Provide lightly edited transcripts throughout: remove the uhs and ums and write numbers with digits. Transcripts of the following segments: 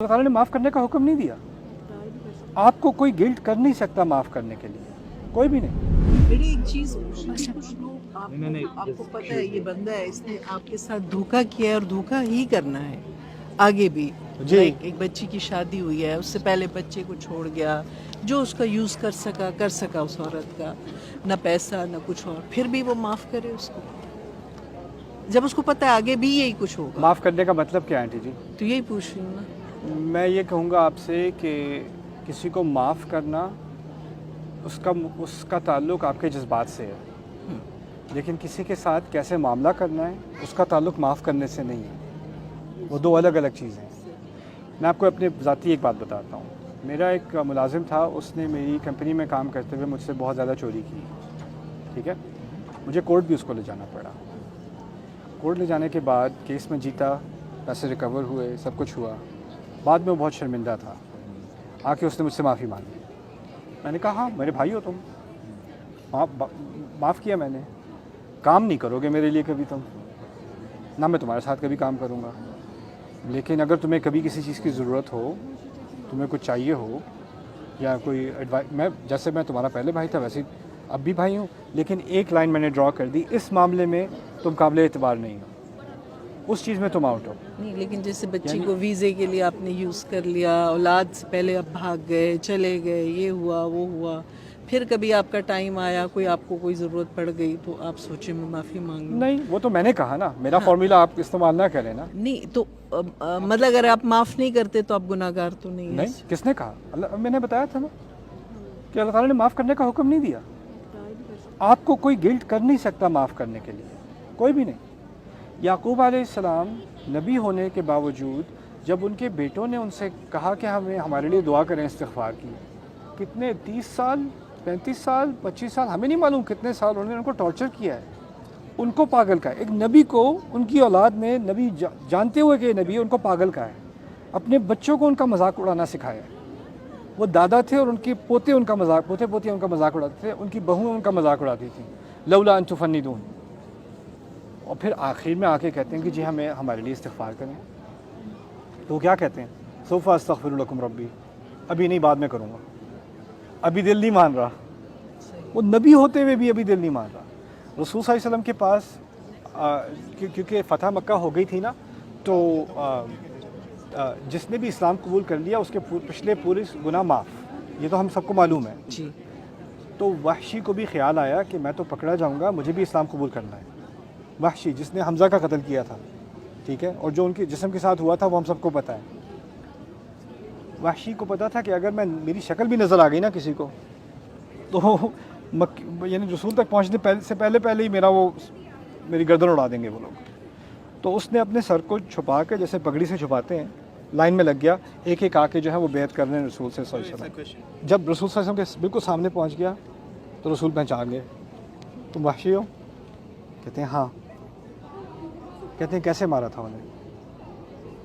अल्लाह ताला ने माफ़ करने का हुक्म नहीं दिया। आपको कोई गिल्ट कर नहीं सकता माफ़ करने के लिए, कोई भी नहीं। मेरी एक चीज़ कुछ लोग आपको पता है ये बंदा है, इसने आपके साथ धोखा किया है और धोखा ही करना है आगे भी। जी। एक बच्ची की शादी हुई है, उससे पहले बच्चे को छोड़ गया, जो उसका यूज़ कर सका उस औरत का, ना पैसा ना कुछ और, फिर भी वो माफ़ करे उसको, जब उसको पता है आगे भी यही कुछ होगा। माफ़ करने का मतलब क्या है आंटी जी? तो यही पूछ रही हूँ ना। मैं ये कहूँगा आपसे कि किसी को माफ़ करना उसका ताल्लुक़ आपके जज्बात से है, लेकिन किसी के साथ कैसे मामला करना है उसका ताल्लुक़ माफ़ करने से नहीं है। वो दो अलग अलग चीज़ें हैं। मैं आपको अपने ज़ाती एक बात बताता हूँ। मेरा एक मुलाजिम था, उसने मेरी कंपनी में काम करते हुए मुझसे बहुत ज़्यादा चोरी की, ठीक है। मुझे कोर्ट भी उसको ले जाना पड़ा। कोर्ट ले जाने के बाद केस में जीता, पैसे रिकवर हुए, सब कुछ हुआ। बाद में वो बहुत शर्मिंदा था, आके उसने मुझसे माफ़ी मांगी। मैंने कहा हाँ मेरे भाई हो तुम, माफ़ किया मैंने। काम नहीं करोगे मेरे लिए कभी तुम, ना मैं तुम्हारे साथ कभी काम करूँगा, लेकिन अगर तुम्हें कभी किसी चीज़ की ज़रूरत हो, तुम्हें कुछ चाहिए हो या कोई एडवाइस, जैसे मैं तुम्हारा पहले भाई था वैसे अब भी भाई हूँ, लेकिन एक लाइन मैंने ड्रॉ कर दी, इस मामले में तुम काबिल एतबार नहीं हो, उस चीज़ में तुम आउट हो। नहीं, लेकिन जैसे बच्ची को वीज़े के लिए आपने यूज़ कर लिया, औलाद से पहले आप भाग गए, चले गए, ये हुआ वो हुआ, फिर कभी आपका टाइम आया, आपको कोई ज़रूरत पड़ गई तो आप सोचे मैं माफ़ी मांग लूं। नहीं, वो तो मैंने कहा ना, मेरा फॉर्मूला आप इस्तेमाल ना करें ना। नहीं तो मतलब अगर आप माफ़ नहीं करते तो आप गुनाहगार तो नहीं है। नहीं, किसने कहा? अल्लाह, मैंने बताया था ना कि अल्लाह ताला ने माफ़ करने का हुक्म नहीं दिया। आपको कोई गिल्ट कर नहीं सकता माफ़ करने के लिए, कोई भी नहीं। याकूब अलैहिस्सलाम नबी होने के बावजूद जब उनके बेटों ने उनसे कहा कि हमें हमारे लिए दुआ करें इस्तिग़फ़ार की, कितने 30 साल 35 साल 25 साल हमें नहीं मालूम कितने साल उन्होंने उनको टॉर्चर किया है, उनको पागल का है। एक नबी को उनकी औलाद ने, नबी जानते हुए कि नबी उनको पागल का है, अपने बच्चों को उनका मजाक उड़ाना सिखाया। वो दादा थे और उनके पोते उनका मजाक, पोते पोतियाँ उनका मजाक उड़ाते थे, उनकी बहुएं उनका मजाक उड़ाती थी, लौला अन तुफन्निदून। और फिर आखिर में आके कहते हैं कि जी हमें हमारे लिए इस्तिग़फ़ार करें। तो वो क्या कहते हैं? सौफ़ा अस्तग़फ़िरु लकुम रब्बी, अभी नहीं बाद में करूँगा, अभी दिल नहीं मान रहा। वो नबी होते हुए भी अभी दिल नहीं मान रहा। रसूल सल्लल्लाहु अलैहि वसल्लम के पास क्योंकि फ़तह मक्का हो गई थी ना, तो जिसने भी इस्लाम कबूल कर लिया उसके पिछले पूरे गुनाह माफ़, ये तो हम सबको मालूम है जी। तो वहशी को भी ख्याल आया कि मैं तो पकड़ा जाऊंगा, मुझे भी इस्लाम कबूल करना है। वहशी जिसने हमज़ा का कत्ल किया था, ठीक है, और जो उनके जिस्म के साथ हुआ था वो हम सबको पता है। वहशी को पता था कि अगर मेरी शक्ल भी नज़र आ गई ना किसी को, तो यानी रसूल तक पहुँचने से पहले ही मेरी गर्दन उड़ा देंगे वो लोग। तो उसने अपने सर को छुपा के, जैसे पगड़ी से छुपाते हैं, लाइन में लग गया, एक एक आके जो है वो बैत कर रहे हैं रसूल से सल्लल्लाहु अलैहि वसल्लम। जब रसूल सल्लल्लाहु अलैहि वसल्लम के बिल्कुल सामने पहुंच गया तो रसूल पहचान गए, तुम वहशी हो? कहते हैं हाँ। कहते हैं कैसे मारा था उन्हें,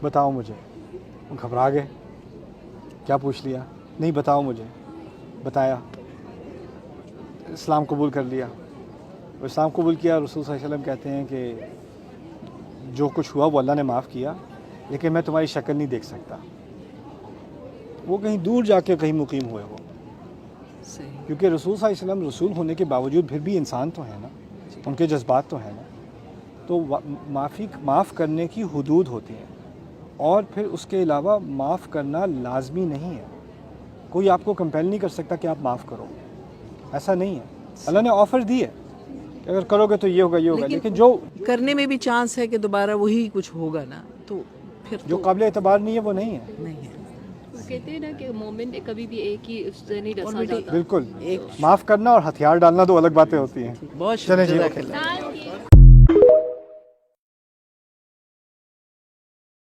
बताओ मुझे। वो घबरा गए, क्या पूछ लिया? नहीं बताओ मुझे। बताया, इस्लाम कबूल कर लिया। और इस्लाम कबूल किया। रसूल सल्लल्लाहु अलैहि वसल्लम कहते हैं कि जो कुछ हुआ वो अल्लाह ने माफ़ किया, लेकिन मैं तुम्हारी शक्ल नहीं देख सकता। वो कहीं दूर जाके कहीं मुकीम हुए वो, क्योंकि रसूल सल्लल्लाहु अलैहि वसल्लम रसूल होने के बावजूद फिर भी इंसान तो है ना, उनके जज्बात तो हैं ना। तो माफ़ करने की हुदूद होती हैं, और फिर उसके अलावा माफ़ करना लाजमी नहीं है। कोई आपको कंपेल नहीं कर सकता कि आप माफ़ करो, ऐसा नहीं है। अल्लाह ने ऑफ़र दी है कि अगर करोगे तो ये होगा ये होगा, लेकिन जो करने में भी चांस है कि दोबारा वही कुछ होगा ना, तो फिर जो काबिल एतबार नहीं है वो नहीं है। नहीं है। वो कहते हैं ना कि मोमेंट कभी भी एक ही उससे नहीं डसा जाता। बिल्कुल, माफ़ करना और हथियार डालना दो अलग बातें होती हैं। बहुत चलें जी, शुक्रिया। ओके।